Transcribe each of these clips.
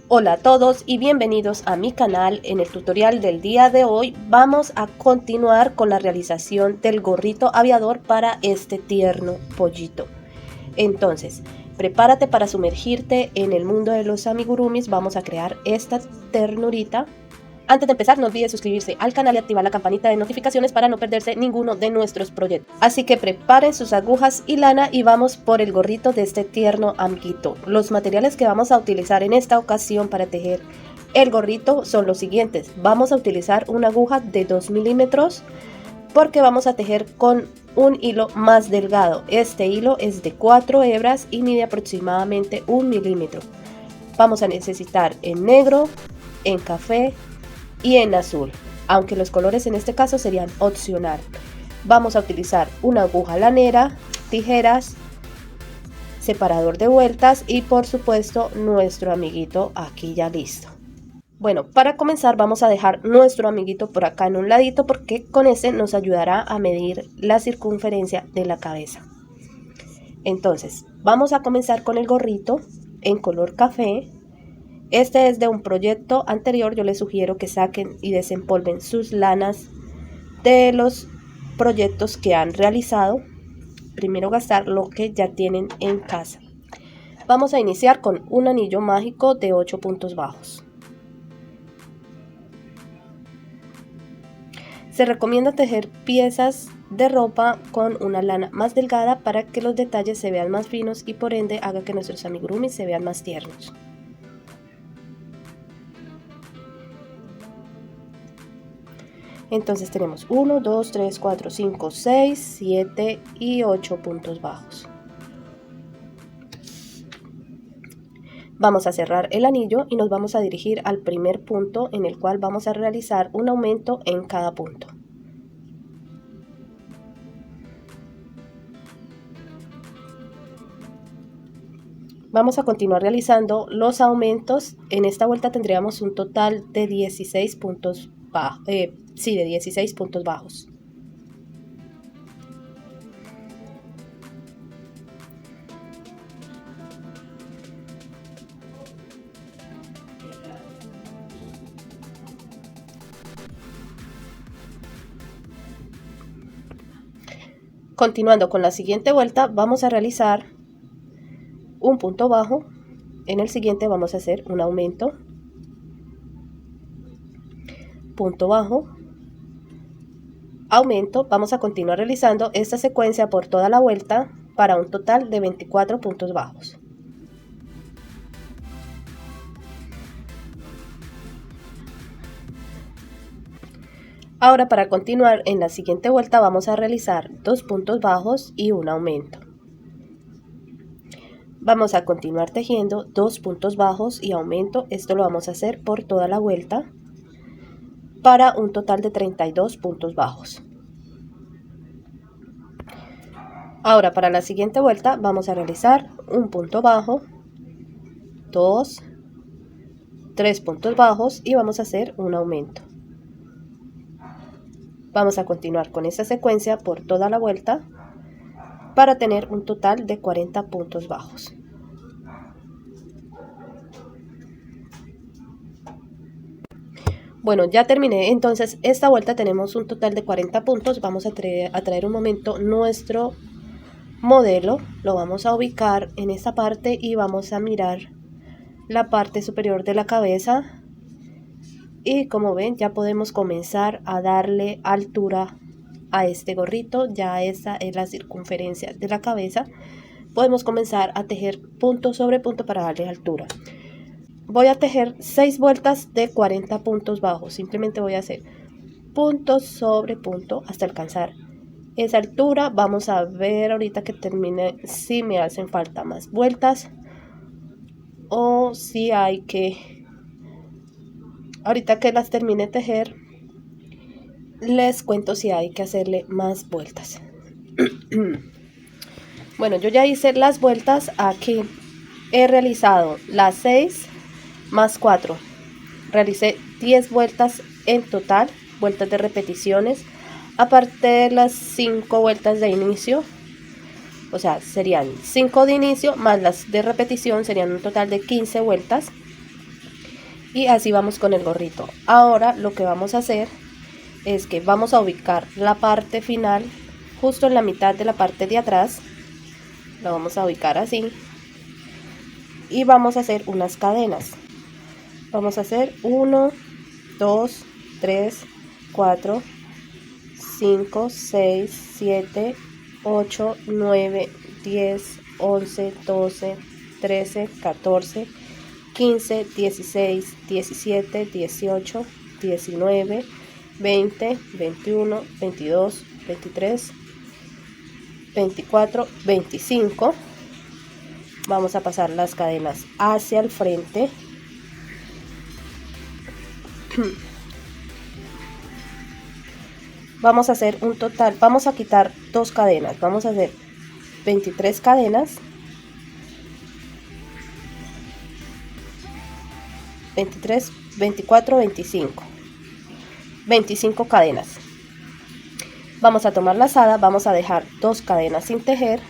Hola a todos y bienvenidos a mi canal. En el tutorial del día de hoy vamos a continuar con la realización del gorrito aviador para este tierno pollito. Entonces, prepárate para sumergirte en el mundo de los amigurumis. Vamos a crear esta ternurita. Antes de empezar, no olvides suscribirse al canal y activar la campanita de notificaciones para no perderse ninguno de nuestros proyectos. Así que preparen sus agujas y lana y vamos por el gorrito de este tierno amiguito. Los materiales que vamos a utilizar en esta ocasión para tejer el gorrito son los siguientes. Vamos a utilizar una aguja de 2 milímetros porque vamos a tejer con un hilo más delgado. Este hilo es de 4 hebras y mide aproximadamente 1 milímetro. Vamos a necesitar en negro, en café y en azul, aunque los colores en este caso serían opcional. Vamos a utilizar una aguja lanera, tijeras, separador de vueltas y por supuesto nuestro amiguito aquí ya listo. Bueno, para comenzar vamos a dejar nuestro amiguito por acá en un ladito porque con ese nos ayudará a medir la circunferencia de la cabeza. Entonces vamos a comenzar con el gorrito en color café. Este es de un proyecto anterior. Yo les sugiero que saquen y desempolven sus lanas de los proyectos que han realizado. Primero gastar lo que ya tienen en casa. Vamos a iniciar con un anillo mágico de 8 puntos bajos. Se recomienda tejer piezas de ropa con una lana más delgada para que los detalles se vean más finos y por ende haga que nuestros amigurumis se vean más tiernos. Entonces tenemos 1, 2, 3, 4, 5, 6, 7 y 8 puntos bajos. Vamos a cerrar el anillo y nos vamos a dirigir al primer punto en el cual vamos a realizar un aumento en cada punto. Vamos a continuar realizando los aumentos. En esta vuelta tendríamos un total de 16 puntos bajos. de 16 puntos bajos. Continuando con la siguiente vuelta, vamos a realizar un punto bajo. En el siguiente vamos a hacer un aumento, punto bajo, aumento. Vamos a continuar realizando esta secuencia por toda la vuelta para un total de 24 puntos bajos. Ahora, para continuar en la siguiente vuelta vamos a realizar 2 puntos bajos y un aumento. Vamos a continuar tejiendo 2 puntos bajos y aumento. Esto lo vamos a hacer por toda la vuelta para un total de 32 puntos bajos. Ahora, para la siguiente vuelta vamos a realizar un punto bajo, 2, 3 puntos bajos y vamos a hacer un aumento. Vamos a continuar con esta secuencia por toda la vuelta para tener un total de 40 puntos bajos. Bueno, ya terminé. Entonces esta vuelta tenemos un total de 40 puntos. Vamos a traer un momento nuestro modelo, lo vamos a ubicar en esta parte y vamos a mirar la parte superior de la cabeza y como ven ya podemos comenzar a darle altura a este gorrito. Ya esta es la circunferencia de la cabeza. Podemos comenzar a tejer punto sobre punto para darle altura. Voy a tejer 6 vueltas de 40 puntos bajos. Simplemente voy a hacer punto sobre punto hasta alcanzar esa altura. Vamos a ver ahorita que termine si me hacen falta más vueltas o si hay que, ahorita que las termine de tejer les cuento si hay que hacerle más vueltas. Bueno, yo ya hice las vueltas. Aquí he realizado las 6 más 4, realicé 10 vueltas en total, vueltas de repeticiones, aparte de las 5 vueltas de inicio. O sea, serían 5 de inicio más las de repetición, serían un total de 15 vueltas. Y así vamos con el gorrito. Ahora lo que vamos a hacer es que vamos a ubicar la parte final justo en la mitad de la parte de atrás. La vamos a ubicar así. Y vamos a hacer unas cadenas. Vamos a hacer 1, 2, 3, 4, 5, 6, 7, 8, 9, 10, 11, 12, 13, 14, 15, 16, 17, 18, 19, 20, 21, 22, 23, 24, 25. Vamos a pasar las cadenas hacia el frente. Vamos a hacer un total, vamos a quitar 2 cadenas, vamos a hacer 23 cadenas, 23, 24, 25, 25 cadenas. Vamos a tomar la lazada, vamos a dejar 2 cadenas sin tejer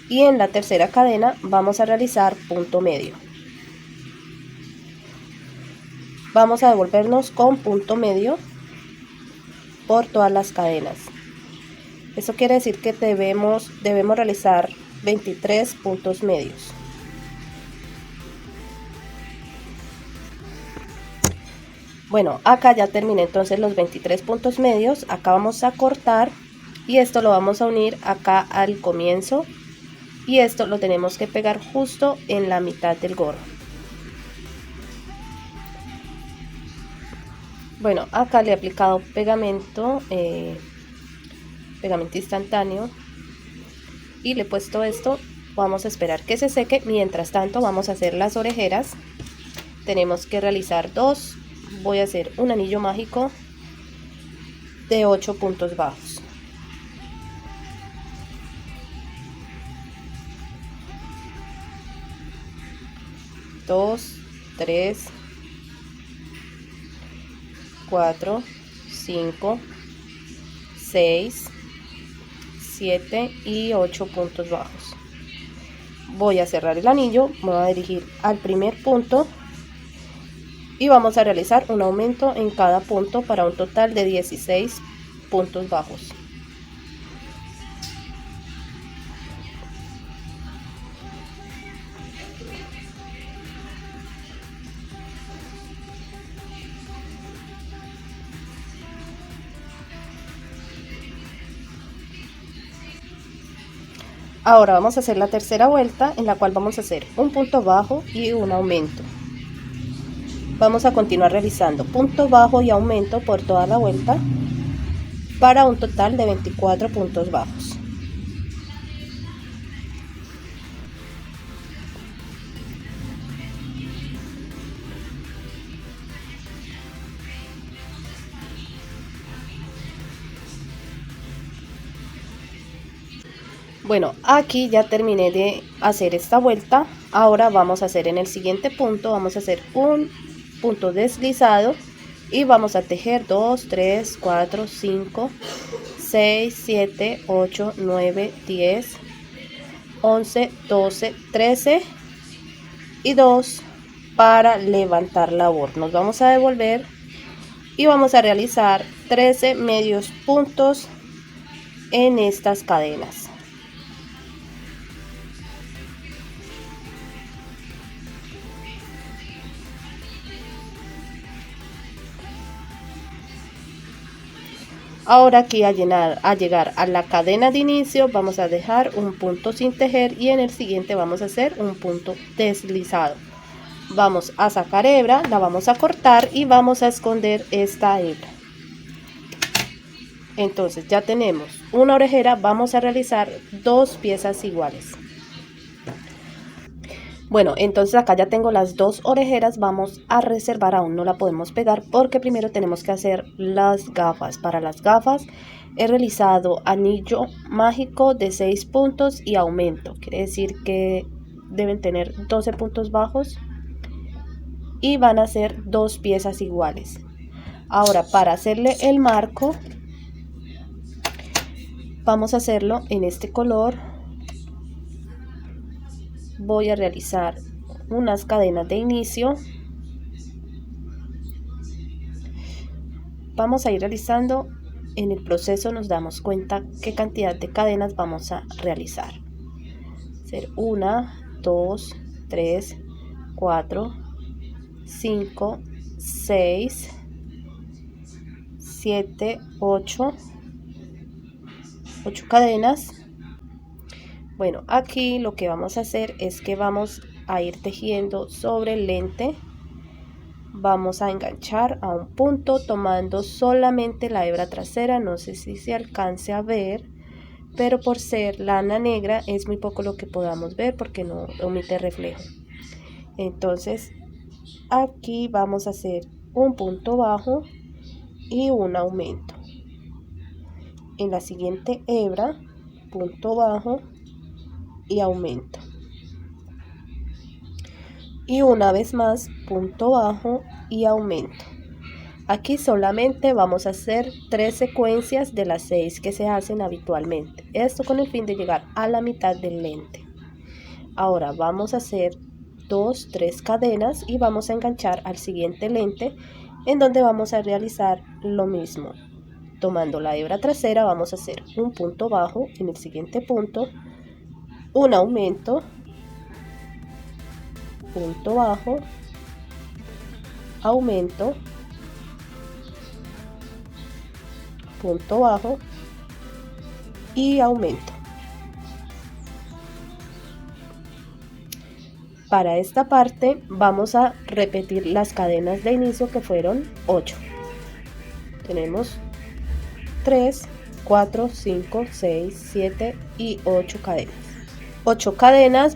y en la tercera cadena vamos a realizar punto medio. Vamos a devolvernos con punto medio por todas las cadenas. Eso quiere decir que debemos realizar 23 puntos medios. Bueno, acá ya terminé entonces los 23 puntos medios. Acá vamos a cortar y esto lo vamos a unir acá al comienzo y esto lo tenemos que pegar justo en la mitad del gorro. Bueno, acá le he aplicado pegamento instantáneo y le he puesto esto. Vamos a esperar que se seque. Mientras tanto vamos a hacer las orejeras. Tenemos que realizar 2. Voy a hacer un anillo mágico de 8 puntos bajos. Dos, 3, 4, 5, 6, 7 y 8 puntos bajos. Voy a cerrar el anillo, me voy a dirigir al primer punto y vamos a realizar un aumento en cada punto para un total de 16 puntos bajos. Ahora vamos a hacer la tercera vuelta en la cual vamos a hacer un punto bajo y un aumento. Vamos a continuar realizando punto bajo y aumento por toda la vuelta para un total de 24 puntos bajos. Bueno, aquí ya terminé de hacer esta vuelta. Ahora vamos a hacer en el siguiente punto, vamos a hacer un punto deslizado y vamos a tejer 2, 3, 4, 5, 6, 7, 8, 9, 10, 11, 12, 13 y 2 para levantar labor. Nos vamos a devolver y vamos a realizar 13 medios puntos en estas cadenas. Ahora aquí a llegar a la cadena de inicio vamos a dejar un punto sin tejer y en el siguiente vamos a hacer un punto deslizado. Vamos a sacar hebra, la vamos a cortar y vamos a esconder esta hebra. Entonces ya tenemos una orejera, vamos a realizar 2 piezas iguales. Bueno, entonces acá ya tengo las 2 orejeras, vamos a reservar, aún no la podemos pegar porque primero tenemos que hacer las gafas. Para las gafas he realizado anillo mágico de 6 puntos y aumento, quiere decir que deben tener 12 puntos bajos y van a ser 2 piezas iguales. Ahora para hacerle el marco vamos a hacerlo en este color. Voy a realizar unas cadenas de inicio vamos a ir realizando. En el proceso nos damos cuenta qué cantidad de cadenas vamos a realizar. Hacer 1, 2, 3, 4, 5, 6, 7, 8 cadenas. Bueno, aquí lo que vamos a hacer es que vamos a ir tejiendo sobre el lente. Vamos a enganchar a un punto tomando solamente la hebra trasera. No sé si se alcance a ver, pero por ser lana negra es muy poco lo que podamos ver porque no omite reflejo. Entonces aquí vamos a hacer un punto bajo y un aumento. En la siguiente hebra, punto bajo y aumento. Y una vez más, punto bajo y aumento. Aquí solamente vamos a hacer 3 secuencias de las 6 que se hacen habitualmente. Esto con el fin de llegar a la mitad del lente. Ahora vamos a hacer 2, 3 cadenas y vamos a enganchar al siguiente lente, en donde vamos a realizar lo mismo. Tomando la hebra trasera vamos a hacer un punto bajo en el siguiente punto, un aumento, punto bajo, aumento, punto bajo y aumento. Para esta parte vamos a repetir las cadenas de inicio, que fueron 8. Tenemos 3, 4, 5, 6, 7 y 8 cadenas. 8 cadenas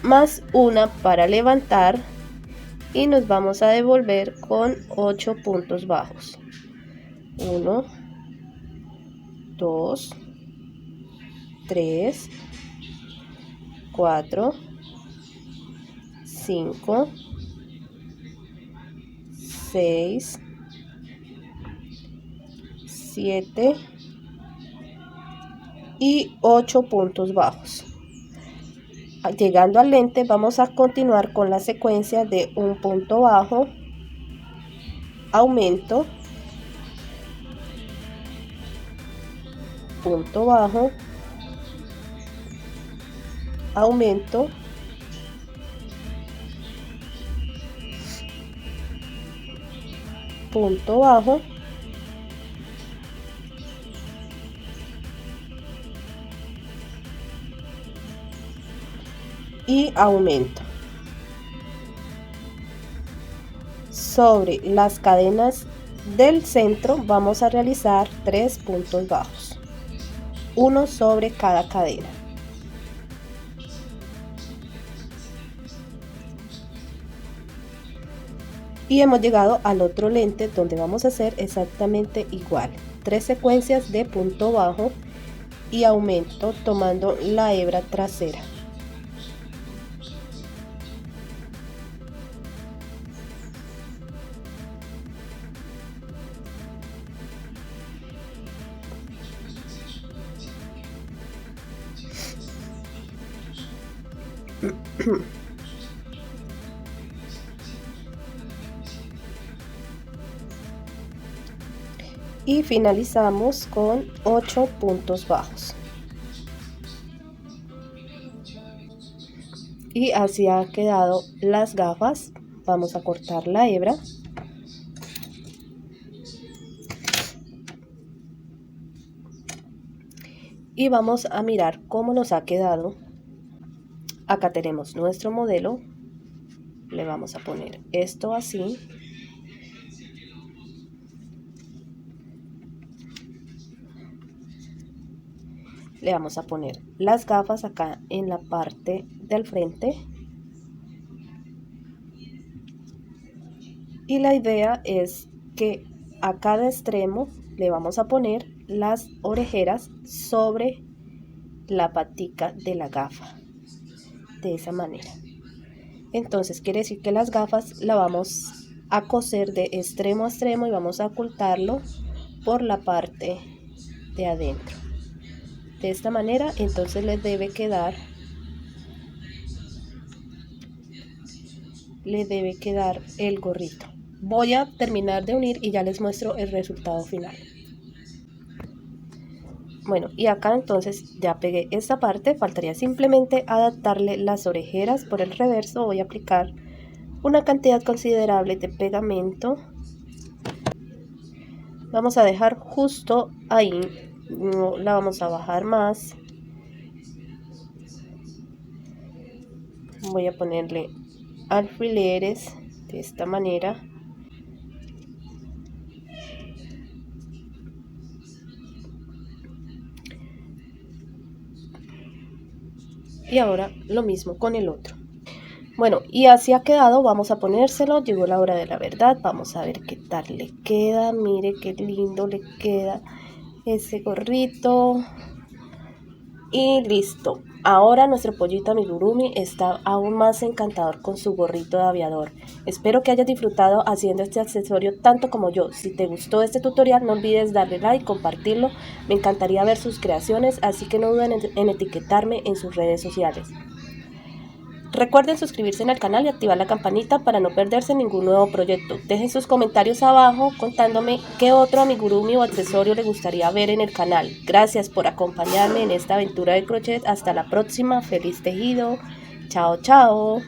más una para levantar y nos vamos a devolver con 8 puntos bajos. 1, 2, 3, 4, 5, 6, 7 y 8 puntos bajos. Llegando al lente vamos a continuar con la secuencia de un punto bajo, aumento, punto bajo, aumento, punto bajo, y aumento. Sobre las cadenas del centro vamos a realizar 3 puntos bajos, uno sobre cada cadena. Y hemos llegado al otro lente, donde vamos a hacer exactamente igual, 3 secuencias de punto bajo y aumento tomando la hebra trasera. Y finalizamos con 8 puntos bajos. Y así han quedado las gafas. Vamos a cortar la hebra. Y vamos a mirar cómo nos ha quedado. Acá tenemos nuestro modelo. Le vamos a poner esto así. Le vamos a poner las gafas acá en la parte del frente. Y la idea es que a cada extremo le vamos a poner las orejeras sobre la patica de la gafa. De esa manera. Entonces quiere decir que las gafas la vamos a coser de extremo a extremo y vamos a ocultarlo por la parte de adentro. De esta manera entonces le debe quedar el gorrito. Voy a terminar de unir y ya les muestro el resultado final. Bueno, y acá entonces ya pegué esta parte, faltaría simplemente adaptarle las orejeras. Por el reverso voy a aplicar una cantidad considerable de pegamento. Vamos a dejar justo ahí, no la vamos a bajar más. Voy a ponerle alfileres de esta manera. Y ahora lo mismo con el otro. Bueno, y así ha quedado. Vamos a ponérselo. Llegó la hora de la verdad. Vamos a ver qué tal le queda. Mire qué lindo le queda ese gorrito. Y listo. Ahora nuestro pollito amigurumi está aún más encantador con su gorrito de aviador. Espero que hayas disfrutado haciendo este accesorio tanto como yo. Si te gustó este tutorial, no olvides darle like, compartirlo. Me encantaría ver sus creaciones, así que no duden en etiquetarme en sus redes sociales. Recuerden suscribirse en el canal y activar la campanita para no perderse ningún nuevo proyecto. Dejen sus comentarios abajo contándome qué otro amigurumi o accesorio les gustaría ver en el canal. Gracias por acompañarme en esta aventura de crochet. Hasta la próxima. Feliz tejido. Chao, chao.